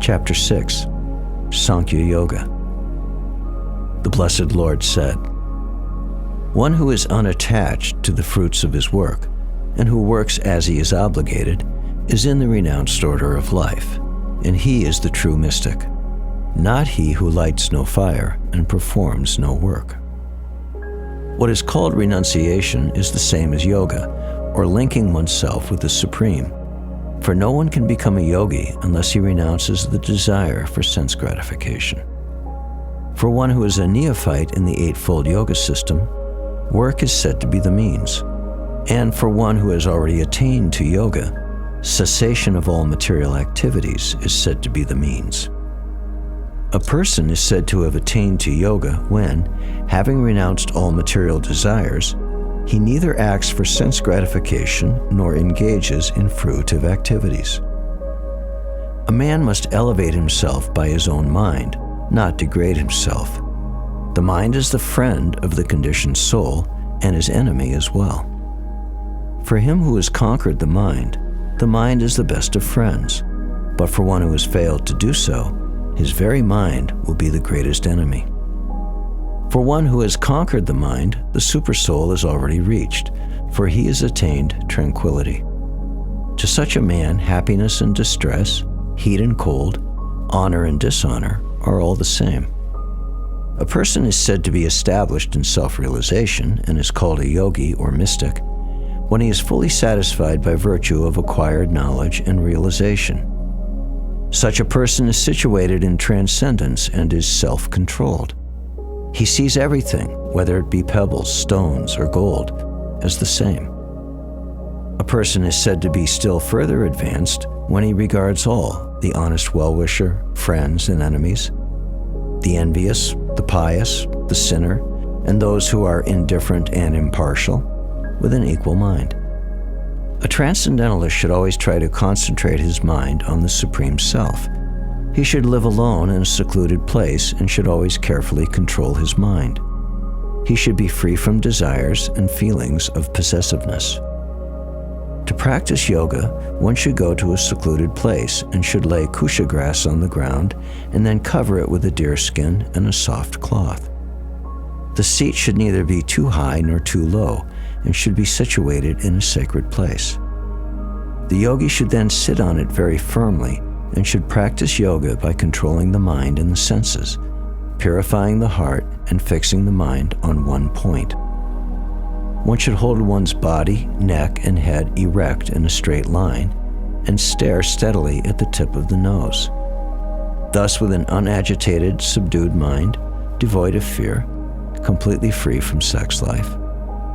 Chapter 6, Sankhya Yoga. The Blessed Lord said, "One who is unattached to the fruits of his work, and who works as he is obligated, is in the renounced order of life, and he is the true mystic, not he who lights no fire and performs no work." What is called renunciation is the same as yoga, or linking oneself with the Supreme. For no one can become a yogi unless he renounces the desire for sense gratification. For one who is a neophyte in the Eightfold Yoga system, work is said to be the means. And for one who has already attained to yoga, cessation of all material activities is said to be the means. A person is said to have attained to yoga when, having renounced all material desires, he neither acts for sense gratification nor engages in fruitive activities. A man must elevate himself by his own mind, not degrade himself. The mind is the friend of the conditioned soul and his enemy as well. For him who has conquered the mind is the best of friends. But for one who has failed to do so, his very mind will be the greatest enemy. For one who has conquered the mind, the supersoul is already reached, for he has attained tranquility. To such a man, happiness and distress, heat and cold, honor and dishonor are all the same. A person is said to be established in self-realization and is called a yogi or mystic when he is fully satisfied by virtue of acquired knowledge and realization. Such a person is situated in transcendence and is self-controlled. He sees everything, whether it be pebbles, stones, or gold, as the same. A person is said to be still further advanced when he regards all, the honest well-wisher, friends and enemies, the envious, the pious, the sinner, and those who are indifferent and impartial, with an equal mind. A transcendentalist should always try to concentrate his mind on the Supreme Self. He should live alone in a secluded place and should always carefully control his mind. He should be free from desires and feelings of possessiveness. To practice yoga, one should go to a secluded place and should lay kusha grass on the ground and then cover it with a deer skin and a soft cloth. The seat should neither be too high nor too low and should be situated in a sacred place. The yogi should then sit on it very firmly and should practice yoga by controlling the mind and the senses, purifying the heart and fixing the mind on one point. One should hold one's body, neck, and head erect in a straight line and stare steadily at the tip of the nose. Thus, with an unagitated, subdued mind, devoid of fear, completely free from sex life,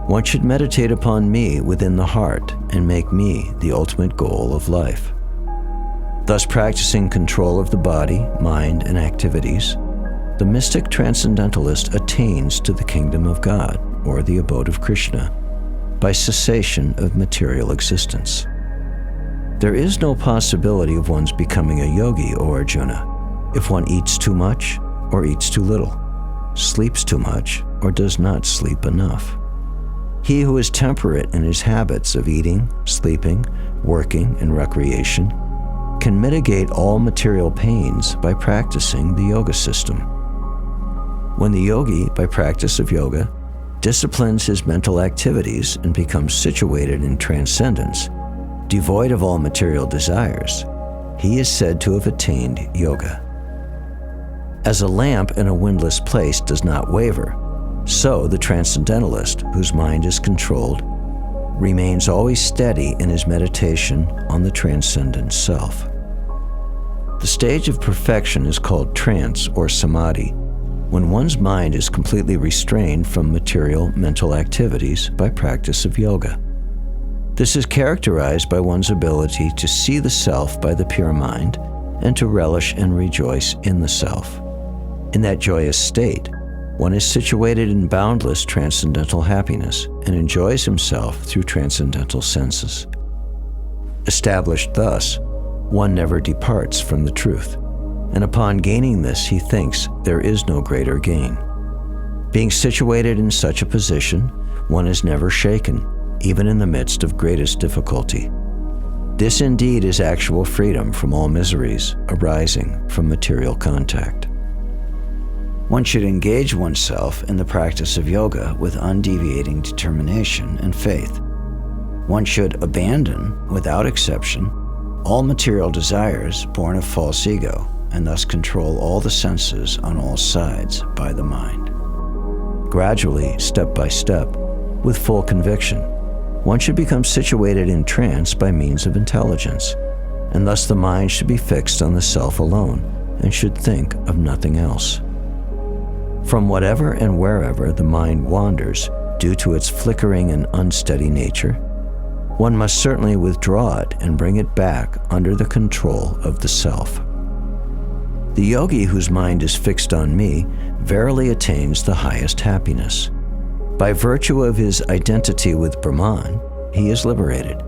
one should meditate upon me within the heart and make me the ultimate goal of life. Thus, practicing control of the body, mind, and activities, the mystic transcendentalist attains to the kingdom of God, or the abode of Krishna, by cessation of material existence. There is no possibility of one's becoming a yogi, O Arjuna, if one eats too much or eats too little, sleeps too much or does not sleep enough. He who is temperate in his habits of eating, sleeping, working, and recreation can mitigate all material pains by practicing the yoga system. When the yogi, by practice of yoga, disciplines his mental activities and becomes situated in transcendence, devoid of all material desires, he is said to have attained yoga. As a lamp in a windless place does not waver, so the transcendentalist, whose mind is controlled, remains always steady in his meditation on the transcendent self. The stage of perfection is called trance or samadhi, when one's mind is completely restrained from material mental activities by practice of yoga. This is characterized by one's ability to see the self by the pure mind and to relish and rejoice in the self. In that joyous state, one is situated in boundless transcendental happiness and enjoys himself through transcendental senses. Established thus, one never departs from the truth, and upon gaining this, he thinks there is no greater gain. Being situated in such a position, one is never shaken, even in the midst of greatest difficulty. This indeed is actual freedom from all miseries arising from material contact. One should engage oneself in the practice of yoga with undeviating determination and faith. One should abandon, without exception, all material desires born of false ego, and thus control all the senses on all sides by the mind. Gradually, step by step, with full conviction, one should become situated in trance by means of intelligence, and thus the mind should be fixed on the self alone and should think of nothing else. From whatever and wherever the mind wanders due to its flickering and unsteady nature, one must certainly withdraw it and bring it back under the control of the self. The yogi whose mind is fixed on me verily attains the highest happiness. By virtue of his identity with Brahman, he is liberated.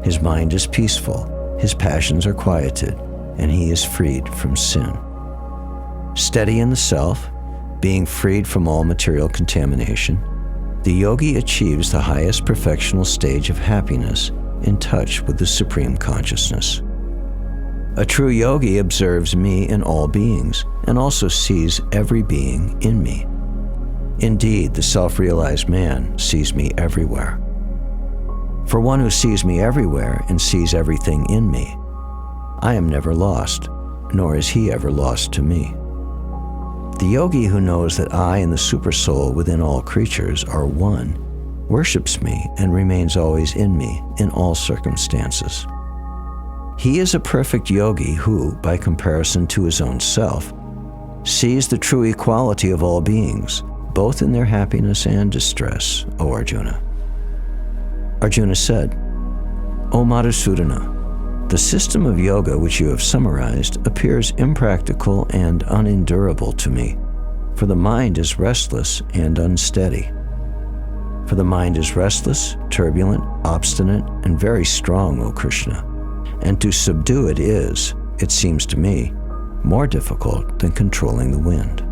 His mind is peaceful, his passions are quieted, and he is freed from sin. Steady in the self, being freed from all material contamination, the yogi achieves the highest perfectional stage of happiness in touch with the Supreme Consciousness. A true yogi observes me in all beings and also sees every being in me. Indeed, the self-realized man sees me everywhere. For one who sees me everywhere and sees everything in me, I am never lost, nor is he ever lost to me. The yogi who knows that I and the Supersoul within all creatures are one, worships me and remains always in me in all circumstances. He is a perfect yogi who, by comparison to his own self, sees the true equality of all beings, both in their happiness and distress, O Arjuna. Arjuna said, O Madhusudana, the system of yoga which you have summarized appears impractical and unendurable to me, for the mind is restless and unsteady. For the mind is restless, turbulent, obstinate, and very strong, O Krishna, and to subdue it is, it seems to me, more difficult than controlling the wind.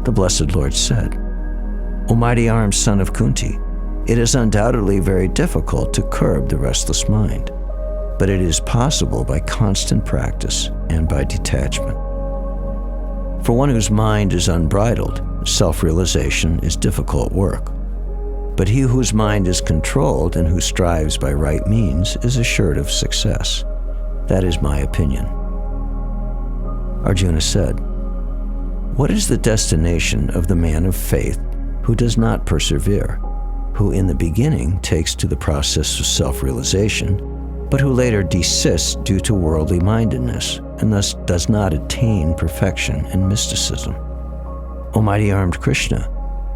The Blessed Lord said, O mighty armed son of Kunti, it is undoubtedly very difficult to curb the restless mind, but it is possible by constant practice and by detachment. For one whose mind is unbridled, self-realization is difficult work. But he whose mind is controlled and who strives by right means is assured of success. That is my opinion. Arjuna said, What is the destination of the man of faith who does not persevere, who in the beginning takes to the process of self-realization, but who later desists due to worldly mindedness and thus does not attain perfection in mysticism? O mighty armed Krishna,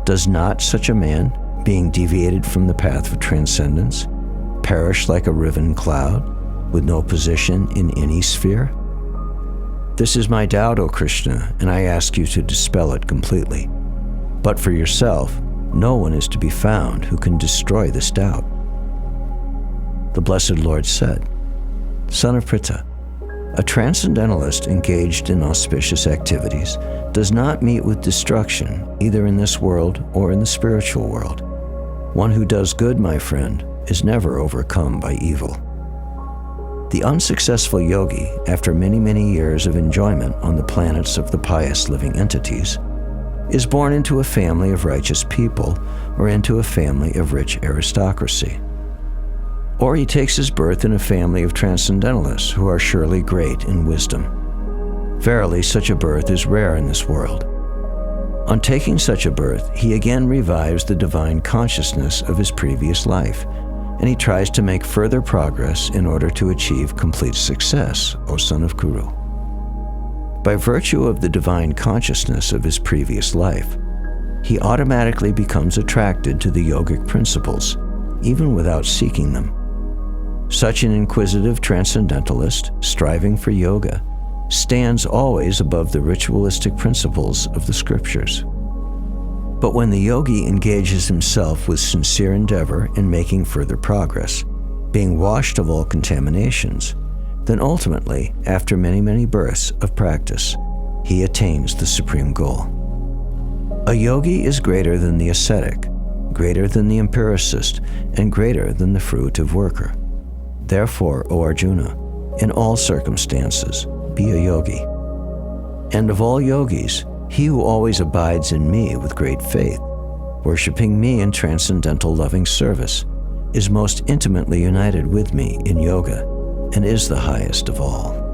does not such a man, being deviated from the path of transcendence, perish like a riven cloud, with no position in any sphere? This is my doubt, O Krishna, and I ask you to dispel it completely. But for yourself, no one is to be found who can destroy this doubt. The Blessed Lord said, Son of Pritha, a transcendentalist engaged in auspicious activities does not meet with destruction either in this world or in the spiritual world. One who does good, my friend, is never overcome by evil. The unsuccessful yogi, after many, many years of enjoyment on the planets of the pious living entities, is born into a family of righteous people or into a family of rich aristocracy. Or he takes his birth in a family of transcendentalists who are surely great in wisdom. Verily, such a birth is rare in this world. On taking such a birth, he again revives the divine consciousness of his previous life, and he tries to make further progress in order to achieve complete success, O son of Kuru. By virtue of the divine consciousness of his previous life, he automatically becomes attracted to the yogic principles, even without seeking them. Such an inquisitive transcendentalist, striving for yoga, stands always above the ritualistic principles of the scriptures. But when the yogi engages himself with sincere endeavor in making further progress, being washed of all contaminations, then ultimately, after many, many births of practice, he attains the supreme goal. A yogi is greater than the ascetic, greater than the empiricist, and greater than the fruitive worker. Therefore, O Arjuna, in all circumstances, be a yogi. And of all yogis, he who always abides in me with great faith, worshiping me in transcendental loving service, is most intimately united with me in yoga and is the highest of all.